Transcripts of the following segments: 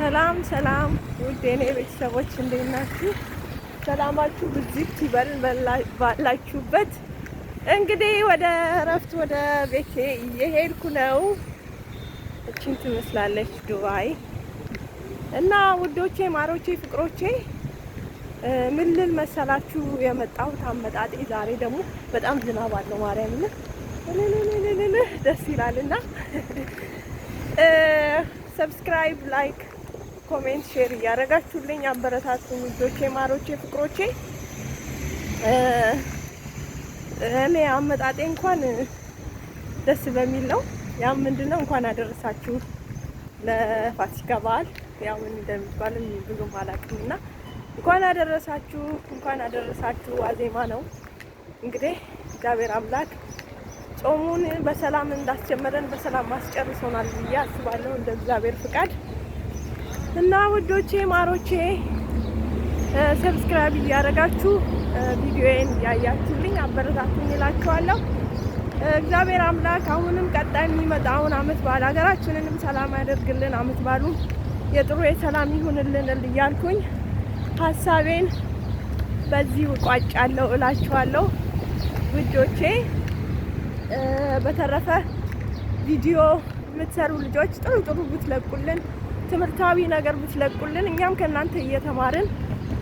ሰላም ሰላም ውድ የኔ ቤተሰቦች እንዴት ናችሁ? ሰላማችሁ ብዝት ይበል ባላችሁበት። እንግዲህ ወደ እረፍት ወደ ቤቴ እየሄድኩ ነው። እቺን ትመስላለች ዱባይ እና ውዶቼ፣ ማሮቼ፣ ፍቅሮቼ ምን ልል መሰላችሁ የመጣሁት አመጣጤ ዛሬ ደግሞ በጣም ዝናብ አለው። ማርያምን ደስ ይላልና ሰብስክራይብ፣ ላይክ፣ ኮሜንት፣ ሼር እያደረጋችሁልኝ አበረታቱኝ ውዶቼ፣ ማሮቼ፣ ፍቅሮቼ። እኔ አመጣጤ እንኳን ደስ በሚል ነው። ያው ምንድነው እንኳን አደረሳችሁ ለፋሲካ በዓል። ያው ምን እንደሚባል ብዙም አላውቅምና እንኳን አደረሳችሁ፣ እንኳን አደረሳችሁ። ዋዜማ ነው እንግዲህ እግዚአብሔር አምላክ ጾሙን በሰላም እንዳስጀመረን በሰላም ማስጨርሶናል ብዬ አስባለሁ እንደ እግዚአብሔር ፍቃድ። እና ውዶቼ፣ ማሮቼ ሰብስክራይብ እያደረጋችሁ ቪዲዮዬን እያያችሁልኝ አበረታቱኝ እላችኋለሁ። እግዚአብሔር አምላክ አሁንም ቀጣይ የሚመጣውን አመት በዓል ሀገራችንንም ሰላም ያደርግልን፣ አመት በዓሉ የጥሩ የሰላም ይሁንልን እያልኩኝ ሀሳቤን በዚህ ቋጫለሁ እላችኋለሁ ውዶቼ። በተረፈ ቪዲዮ የምትሰሩ ልጆች ጥሩ ጥሩ ብትለቁልን፣ ትምህርታዊ ነገር ብትለቁልን እኛም ከእናንተ እየተማርን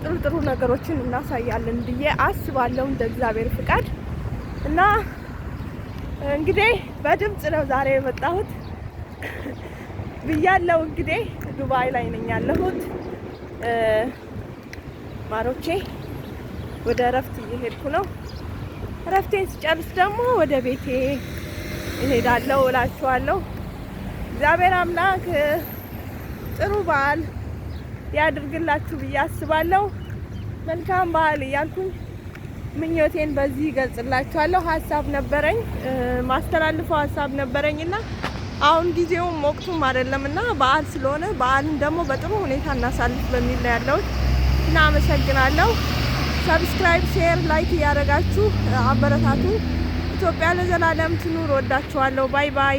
ጥሩ ጥሩ ነገሮችን እናሳያለን ብዬ አስባለሁ እንደ እግዚአብሔር ፍቃድ። እና እንግዲህ በድምጽ ነው ዛሬ የመጣሁት ብያለሁ። እንግዲህ ዱባይ ላይ ነኝ ያለሁት ማሮቼ። ወደ እረፍት እየሄድኩ ነው። እረፍቴን ስጨርስ ደግሞ ወደ ቤቴ እሄዳለሁ እላችኋለሁ። እግዚአብሔር አምላክ ጥሩ በዓል ያድርግላችሁ ብዬ አስባለሁ። መልካም በዓል እያልኩኝ ምኞቴን በዚህ ገልጽላችኋለሁ። ሀሳብ ነበረኝ ማስተላልፈው ሀሳብ ነበረኝና አሁን ጊዜውም ወቅቱም አይደለምና በዓል ስለሆነ በዓልን ደግሞ በጥሩ ሁኔታ እናሳልፍ በሚል ነው ያለሁት እና አመሰግናለሁ። ሰብስክራይብ፣ ሼር፣ ላይክ እያደረጋችሁ አበረታቱ። ኢትዮጵያ ለዘላለም ትኑር። ወዳችኋለሁ። ባይ ባይ።